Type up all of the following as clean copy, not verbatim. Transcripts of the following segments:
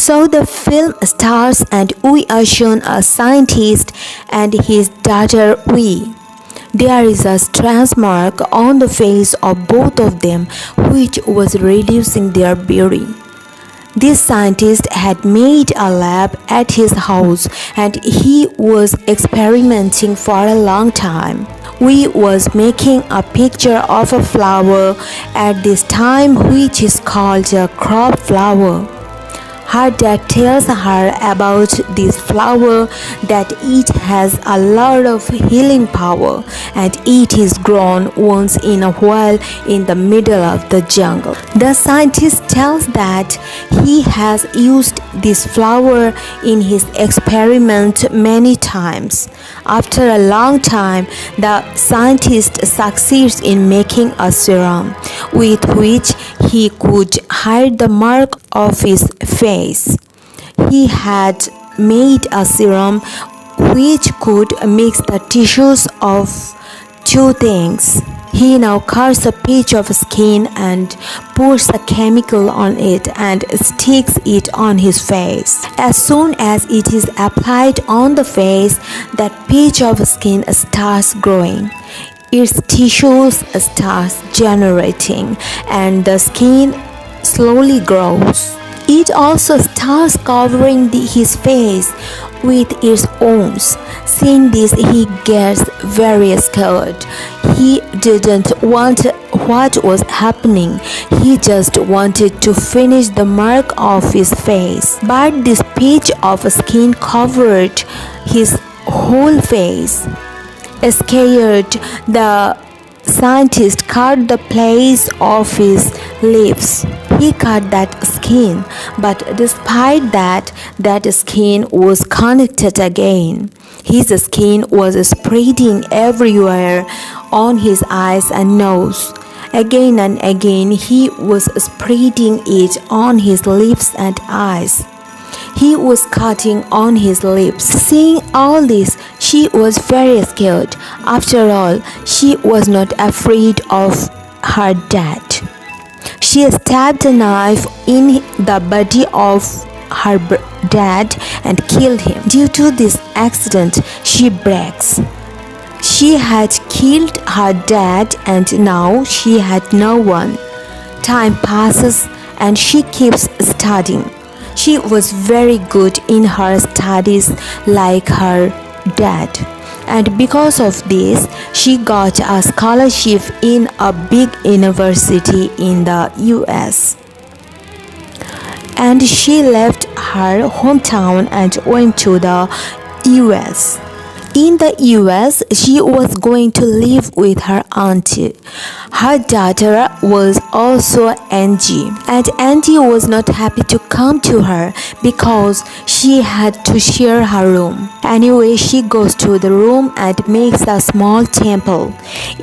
So the film starts and we are shown a scientist and his daughter Wee. There is a strange mark on the face of both of them which was reducing their beauty. This scientist had made a lab at his house and he was experimenting for a long time. We was making a picture of a flower at this time which is called a crop flower. Her dad tells her about this flower that it has a lot of healing power and it is grown once in a while in the middle of the jungle. The scientist tells that he has used this flower in his experiment many times. After a long time, the scientist succeeds in making a serum with which he could hide the mark of his face. He had made a serum which could mix the tissues of two things. He now cuts a piece of skin and puts a chemical on it and sticks it on his face. As soon as it is applied on the face, that piece of skin starts growing. Its tissues start generating and the skin slowly grows. It also starts covering his face with its arms. Seeing this, he gets very scared. He didn't want what was happening. He just wanted to finish the mark of his face. But this piece of skin covered his whole face. Scared, the scientist cut the place of his lips. He cut that skin, but despite that skin was connected again. His skin was spreading everywhere on his eyes and nose. Again and again he was spreading it on his lips and eyes. He was cutting on his lips. Seeing all this, she was very scared. After all, she was not afraid of her dad. She stabbed a knife in the body of her dad and killed him. Due to this accident, she breaks. She had killed her dad and now she had no one. Time passes and she keeps studying. She was very good in her studies like her dad. And because of this, she got a scholarship in a big university in the US. And she left her hometown and went to the US. In the US, she was going to live with her auntie. Her daughter was also Angie, and Angie was not happy to come to her because she had to share her room. Anyway, she goes to the room and makes a small temple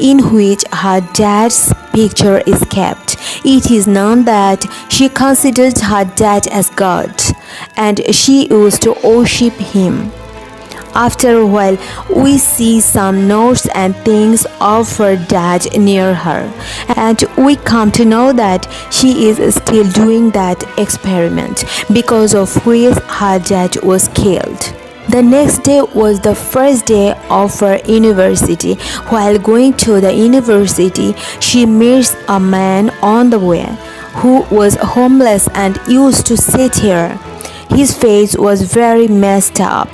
in which her dad's picture is kept. It is known that she considered her dad as God, and she used to worship him. After a while, we see some notes and things of her dad near her, and we come to know that she is still doing that experiment, because of which her dad was killed. The next day was the first day of her university. While going to the university, she meets a man on the way who was homeless and used to sit here. His face was very messed up.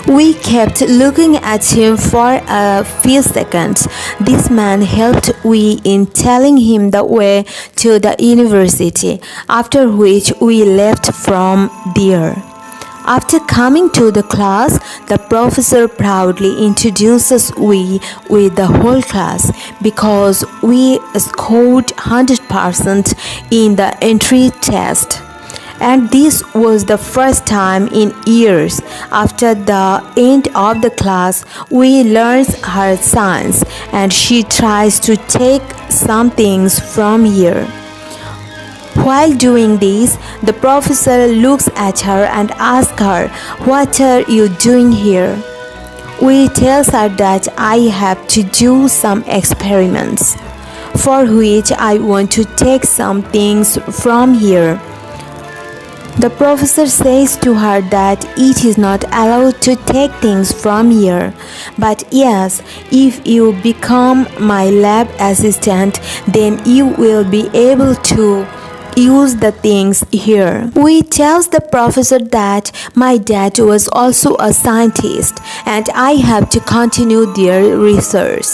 We kept looking at him for a few seconds. This man helped we in telling him the way to the university, after which we left from there. After coming to the class, the professor proudly introduces we with the whole class because we scored 100% in the entry test. And this was the first time in years. After the end of the class, we learned her science and she tries to take some things from here. While doing this, the professor looks at her and asks her, "What are you doing here?" We tell her that I have to do some experiments, for which I want to take some things from here. The professor says to her that it is not allowed to take things from here, but yes, if you become my lab assistant, then you will be able to use the things here. We tells the professor that my dad was also a scientist and I have to continue their research.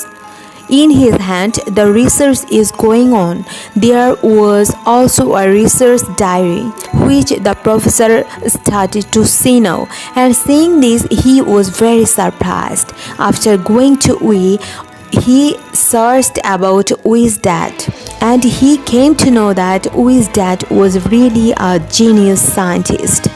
In his hand, the research is going on. There was also a research diary, which the professor started to see now. And seeing this, he was very surprised. After going to Wee, he searched about Wee's dad, and he came to know that Wee's dad was really a genius scientist.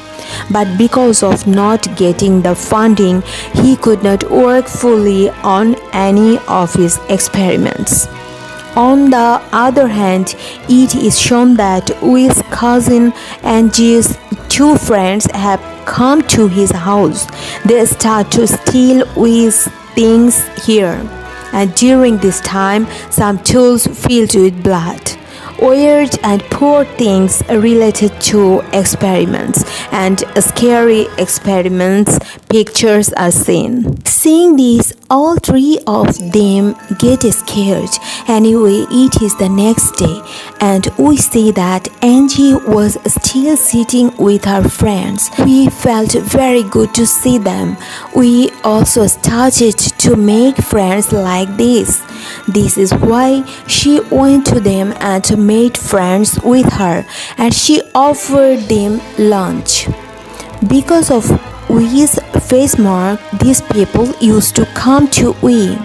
But because of not getting the funding, he could not work fully on any of his experiments. On the other hand, it is shown that Wee's cousin Angie's two friends have come to his house. They start to steal Wee's things here, and during this time, some tools filled with blood, weird and poor things related to experiments, and scary experiments pictures are seen. Seeing this, all three of them get scared. Anyway, it is the next day, and we see that Angie was still sitting with her friends. We felt very good to see them. We also started to make friends like this. This is why she went to them and made friends with her, and she offered them lunch. Because of Wee's face mark, these people used to come to Wee.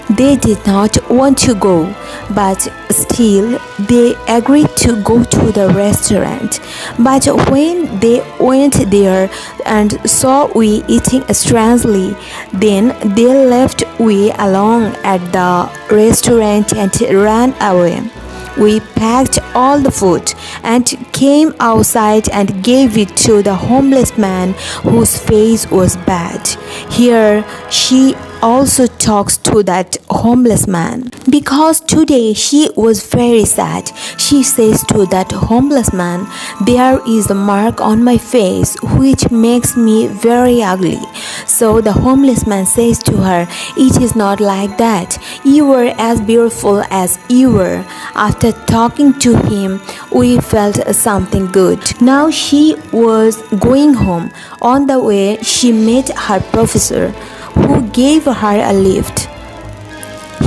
They did not want to go, but still they agreed to go to the restaurant. But when they went there and saw Wee eating strangely, then they left Wee alone at the restaurant and ran away. We packed all the food and came outside and gave it to the homeless man whose face was bad. Here she also talks to that homeless man, because today she was very sad. She says to that homeless man, "There is a mark on my face which makes me very ugly." So the homeless man says to her, "It is not like that. You were as beautiful as you were." After talking to him, we felt something good. Now she was going home. On the way, she met her professor, who gave her a lift.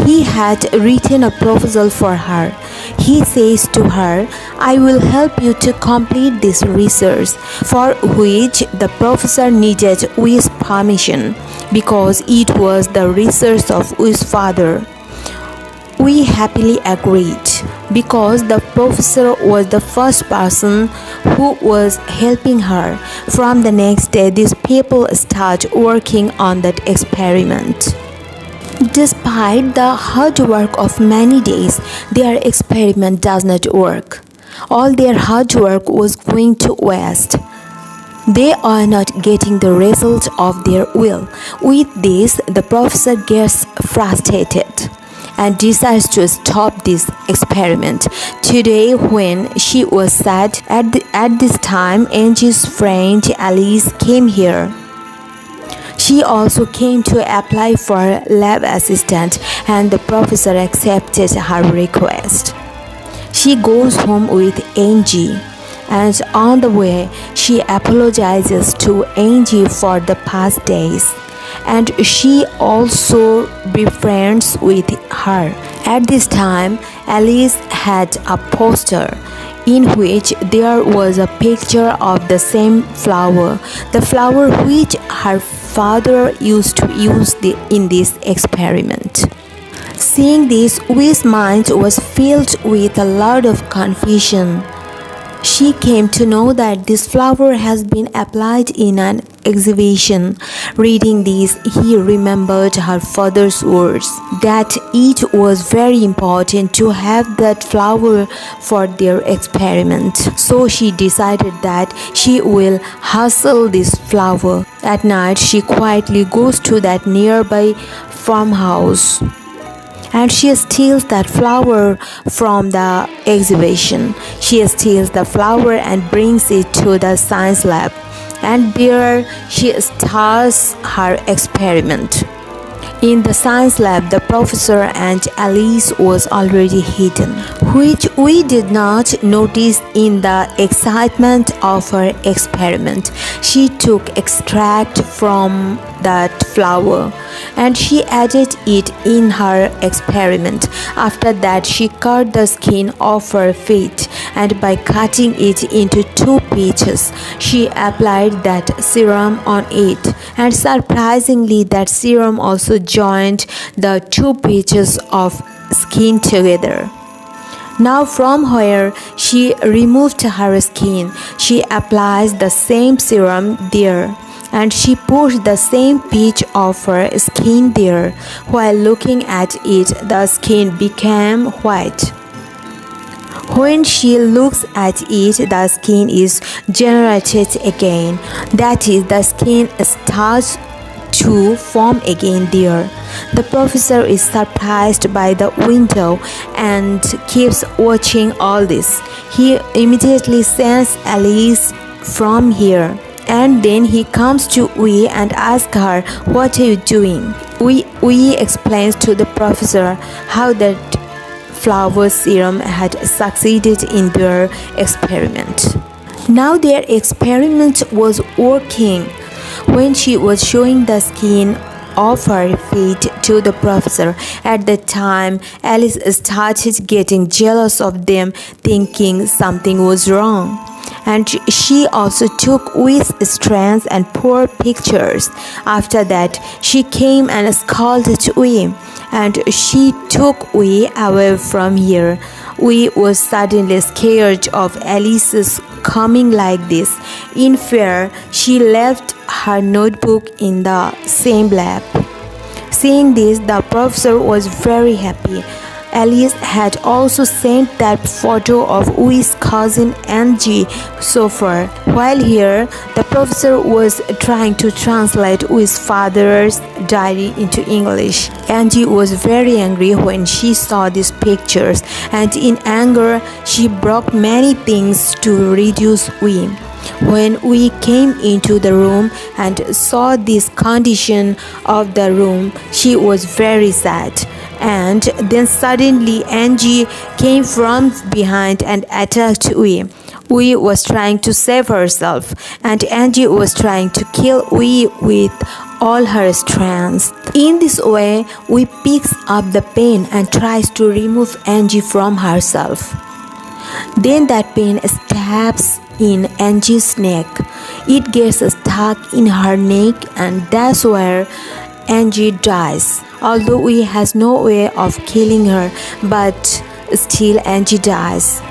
He had written a proposal for her. He says to her, "I will help you to complete this research," for which the professor needed Wee's permission, because it was the research of Wee's father. We happily agreed, because the professor was the first person who was helping her. From the next day, these people start working on that experiment. Despite the hard work of many days, their experiment does not work. All their hard work was going to waste. They are not getting the result of their will. With this, the professor gets frustrated and decides to stop this experiment. Today, when she was sad, at this time, Angie's friend Alice came here. She also came to apply for lab assistant, and the professor accepted her request. She goes home with Angie, and on the way, she apologizes to Angie for the past days, and she also befriends with her. At this time, Alice had a poster in which there was a picture of the same flower, the flower which her father used to use in this experiment. Seeing this, Wee's mind was filled with a lot of confusion. She came to know that this flower has been applied in an exhibition. Reading this, he remembered her father's words that it was very important to have that flower for their experiment. So she decided that she will hustle this flower. At night, she quietly goes to that nearby farmhouse and she steals that flower from the exhibition. She steals the flower and brings it to the science lab, and there she starts her experiment. In the science lab, the professor and Alice was already hidden, which we did not notice in the excitement of her experiment. She took extract from that flower and she added it in her experiment. After that, she cut the skin of her feet, and by cutting it into 2 pieces, she applied that serum on it, and surprisingly that serum also joined the 2 pieces of skin together. Now from where she removed her skin, she applies the same serum there, and she puts the same piece of her skin there. While looking at it, the skin became white. When she looks at it, the skin is generated again. That is, the skin starts to form again there. The professor is surprised by the window and keeps watching all this. He immediately sends Alice from here, and then he comes to Wee and asks her, "What are you doing?" Wee explains to the professor how that flower serum had succeeded in their experiment. Now their experiment was working. When she was showing the skin of her feet to the professor, at the time Alice started getting jealous of them, thinking something was wrong. And she also took with strands and poor pictures. After that, she came and scolded Wee, and she took Wee away from here. Wee was suddenly scared of Alice's coming like this. In fear, she left her notebook in the same lab. Seeing this, the professor was very happy. Alice had also sent that photo of Wee's cousin Angie so far. While here, the professor was trying to translate Wee's father's diary into English. Angie was very angry when she saw these pictures, and in anger, she broke many things to reduce Wee. When we came into the room and saw this condition of the room, she was very sad. And then suddenly Angie came from behind and attacked Wee. Wee was trying to save herself, and Angie was trying to kill Wee with all her strength. In this way, Wee picks up the pen and tries to remove Angie from herself. Then that pen stabs in Angie's neck. It gets stuck in her neck, and that's where Angie dies. Although Wee has no way of killing her, but still Angie dies.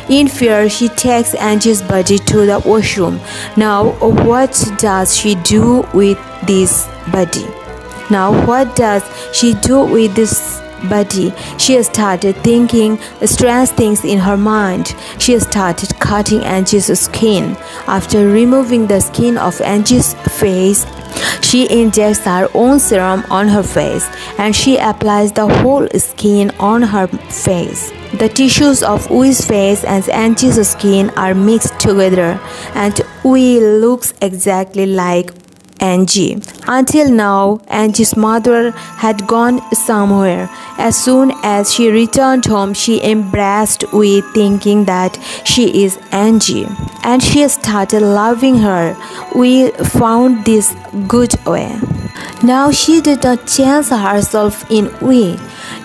In fear, she takes Angie's body to the washroom. Now, what does she do with this body? She started thinking strange things in her mind. She started cutting Angie's skin. After removing the skin of Angie's face, she injects her own serum on her face, and she applies the whole skin on her face. The tissues of Wee's face and Angie's skin are mixed together, and Wee looks exactly like Angie. Until now, Angie's mother had gone somewhere. As soon as she returned home, she embraced Wee, thinking that she is Angie, and she started loving her. Wee found this good way. Now she did not change herself in Wee.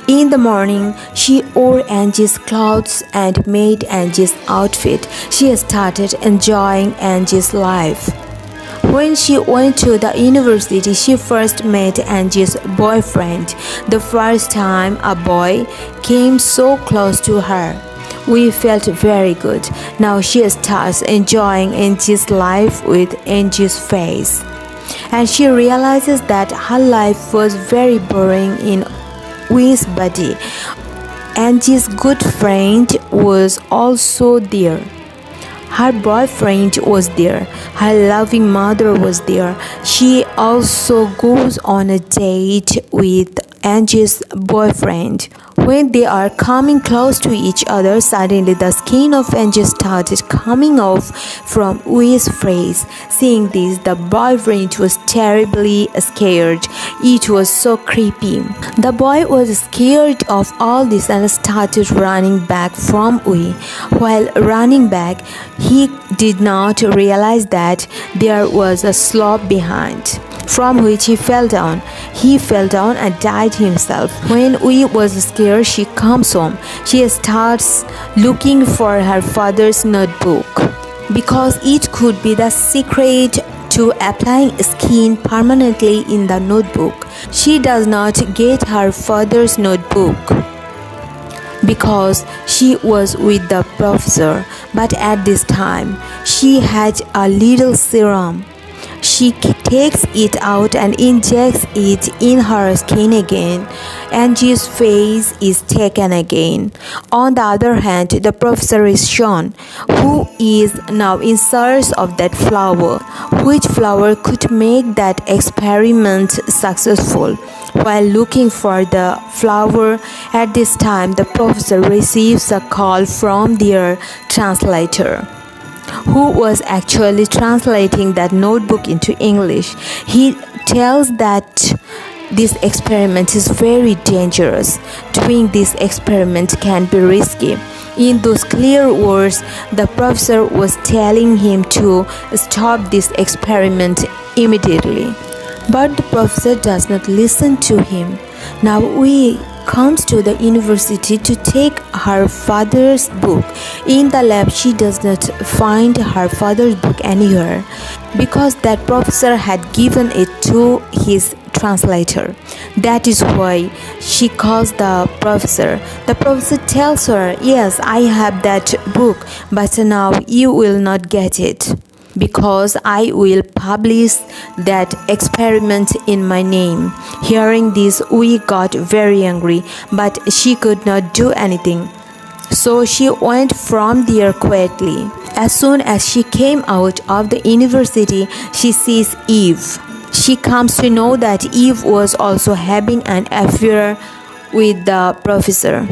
In the morning, she wore Angie's clothes and made Angie's outfit. She started enjoying Angie's life. When she went to the university, she first met Angie's boyfriend. The first time a boy came so close to her, we felt very good. Now she starts enjoying Angie's life with Angie's face. And she realizes that her life was very boring in Wee's body. Angie's good friend was also there. Her boyfriend was there. Her loving mother was there. She also goes on a date with Angie's boyfriend. When they are coming close to each other, suddenly the skin of Angie started coming off from Ui's face. Seeing this, the boyfriend was terribly scared. It was so creepy. The boy was scared of all this and started running back from Ui. While running back, he did not realize that there was a slope behind, from which he fell down. He fell down and died himself. When Ui was scared, she comes home. She starts looking for her father's notebook because it could be the secret to applying skin permanently in the notebook. She does not get her father's notebook because she was with the professor, but at this time she had a little serum. She takes it out and injects it in her skin again. Angie's face is taken again. On the other hand, the professor is shown, who is now in search of that flower. Which flower could make that experiment successful? While looking for the flower, at this time the professor receives a call from their translator, who was actually translating that notebook into English. He tells that this experiment is very dangerous. Doing this experiment can be risky. In those clear words, the professor was telling him to stop this experiment immediately. But the professor does not listen to him. Now we comes to the university to take her father's book. In the lab, she does not find her father's book anywhere because that professor had given it to his translator. That is why she calls the professor. The professor tells her, "Yes, I have that book, but now you will not get it, because I will publish that experiment in my name." Hearing this, Ui got very angry, but she could not do anything. So she went from there quietly. As soon as she came out of the university, she sees Eve. She comes to know that Eve was also having an affair with the professor.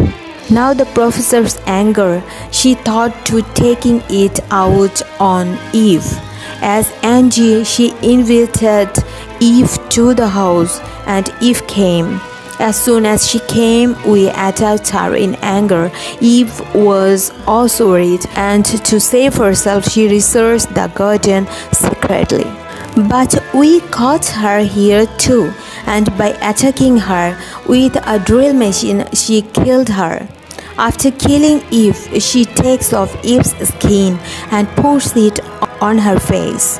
Now the professor's anger, she thought to taking it out on Eve. As Angie, she invited Eve to the house, and Eve came. As soon as she came, we attacked her in anger. Eve was also worried, and to save herself, she researched the garden secretly. But we caught her here too, and by attacking her with a drill machine, she killed her. After killing Eve, she takes off Eve's skin and puts it on her face.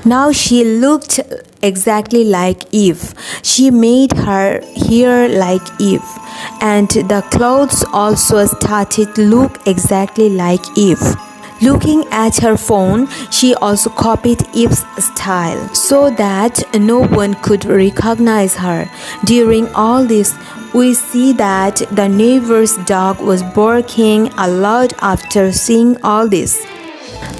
Now she looked exactly like Eve. She made her hair like Eve, and the clothes also started to look exactly like Eve. Looking at her phone, she also copied Eve's style so that no one could recognize her. During all this, we see that the neighbor's dog was barking a lot after seeing all this.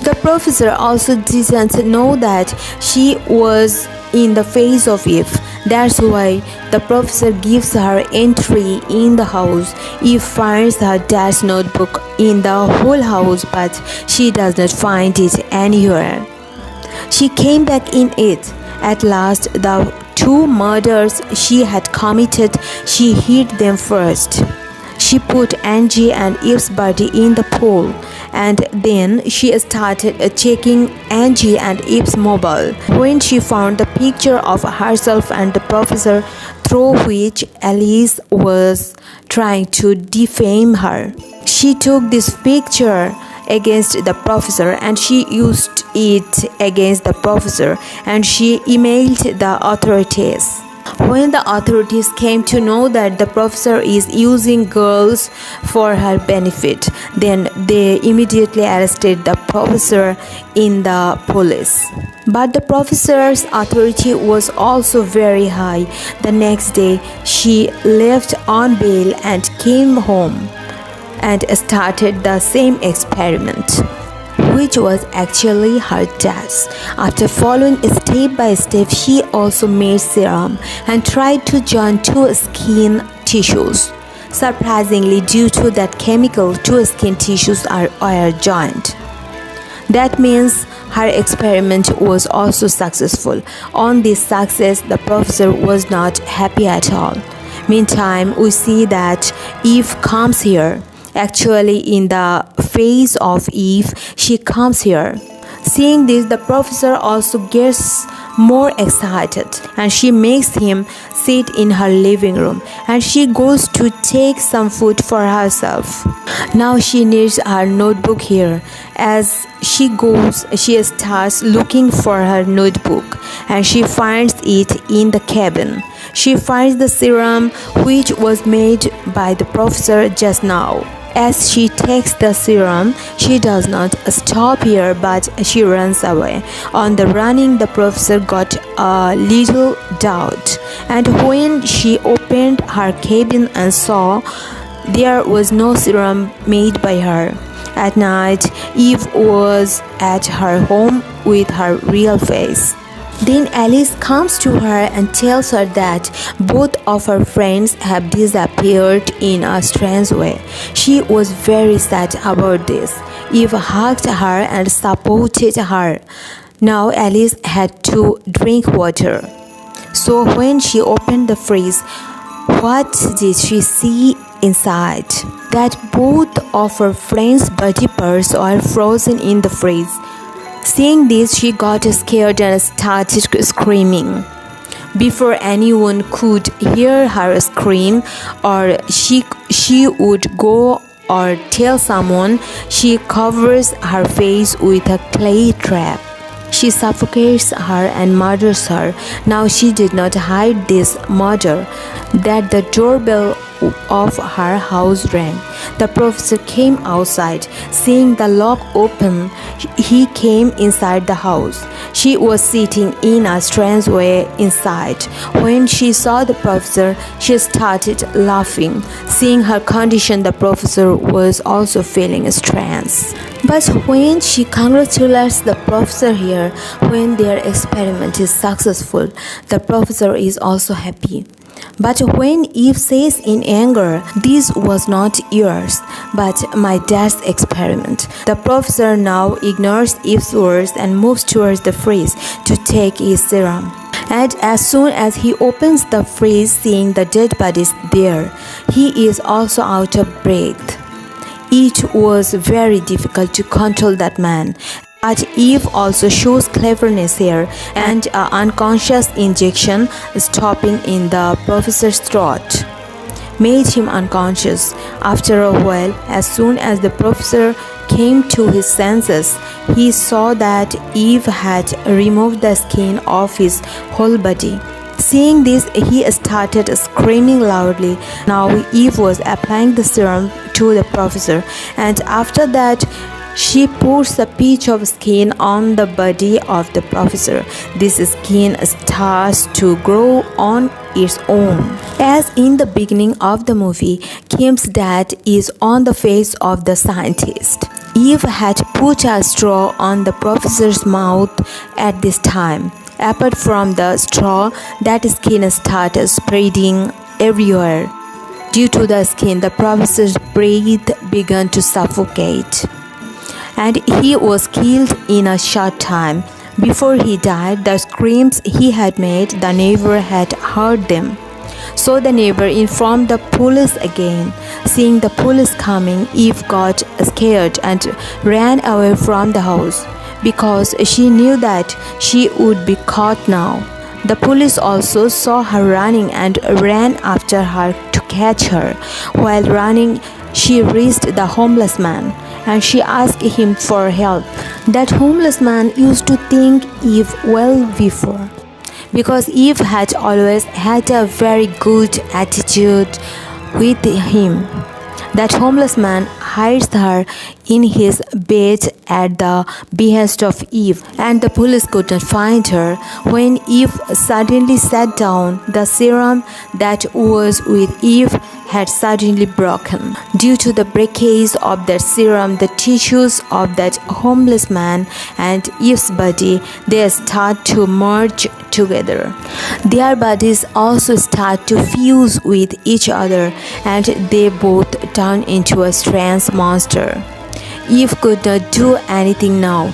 The professor also didn't know that she was in the face of Eve. That's why the professor gives her entry in the house. Eve finds her dad's notebook in the whole house, but she does not find it anywhere. She came back in it. At last, the two murders she had committed, she hid them first. She put Angie and Eve's body in the pool, and then she started checking Angie and Eve's mobile. When she found the picture of herself and the professor, through which Alice was trying to defame her, she took this picture against the professor, and she used it against the professor, and she emailed the authorities. When the authorities came to know that the professor is using girls for her benefit, then they immediately arrested the professor in the police. But the professor's authority was also very high. The next day, she left on bail and came home and started the same experiment. which was actually her dad's. After following step by step, she also made serum and tried to join two skin tissues. Surprisingly, due to that chemical, two skin tissues are joined. That means her experiment was also successful. On this success, the professor was not happy at all. Meantime, we see that Eve comes here. Actually, in the face of Eve, she comes here. Seeing this, the professor also gets more excited and she makes him sit in her living room and she goes to take some food for herself. Now she needs her notebook here. As she goes, she starts looking for her notebook and she finds it in the cabin. She finds the serum which was made by the professor just now. As she takes the serum, she does not stop here but she runs away. On the running, the professor got a little doubt, and when she opened her cabin and saw there was no serum made by her. At night, Eve was at her home with her real face. Then Alice comes to her and tells her that both of her friends have disappeared in a strange way. She was very sad about this. Eve hugged her and supported her. Now Alice had to drink water. So when she opened the fridge, what did she see inside? That both of her friends' body parts are frozen in the fridge. Seeing this, she got scared and started screaming. Before anyone could hear her scream or she would go or tell someone, she covers her face with a clay trap. She suffocates her and murders her. Now she did not hide this murder, that the doorbell of her house rang. The professor came outside. Seeing the lock open, he came inside the house. She was sitting in a strange way inside. When she saw the professor, she started laughing. Seeing her condition, the professor was also feeling strange. But when she congratulates the professor here, when their experiment is successful, the professor is also happy. But when Eve says in anger, "This was not yours, but my dad's experiment," the professor now ignores Eve's words and moves towards the fridge to take his serum. And as soon as he opens the fridge, seeing the dead bodies there, he is also out of breath. It was very difficult to control that man. But Eve also shows cleverness here, and an unconscious injection stopping in the professor's throat made him unconscious. After a while, as soon as the professor came to his senses, he saw that Eve had removed the skin off his whole body. Seeing this, he started screaming loudly. Now Eve was applying the serum to the professor, and after that, she puts a piece of skin on the body of the professor. This skin starts to grow on its own. As in the beginning of the movie, Kim's dad is on the face of the scientist. Eve had put a straw on the professor's mouth at this time. Apart from the straw, that skin started spreading everywhere. Due to the skin, the professor's breath began to suffocate, and he was killed in a short time. Before he died, the screams he had made, the neighbor had heard them. So the neighbor informed the police again. Seeing the police coming, Eve got scared and ran away from the house because she knew that she would be caught now. The police also saw her running and ran after her to catch her. While running, she reached the homeless man and she asked him for help. That homeless man used to think Eve well before, because Eve had always had a very good attitude with him. That homeless man hides her in his bed at the behest of Eve, and the police could not find her. When Eve suddenly sat down, the serum that was with Eve had suddenly broken. Due to the breakage of that serum, the tissues of that homeless man and Eve's body, they start to merge together. Their bodies also start to fuse with each other, and they both turn into a strange monster. Eve could not do anything now.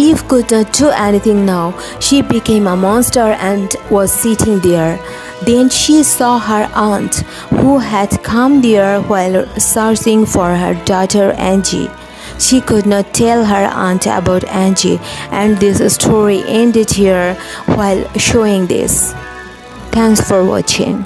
Eve could not do anything now. She became a monster and was sitting there. Then she saw her aunt, who had come there while searching for her daughter Angie. She could not tell her aunt about Angie, and this story ended here while showing this. Thanks for watching.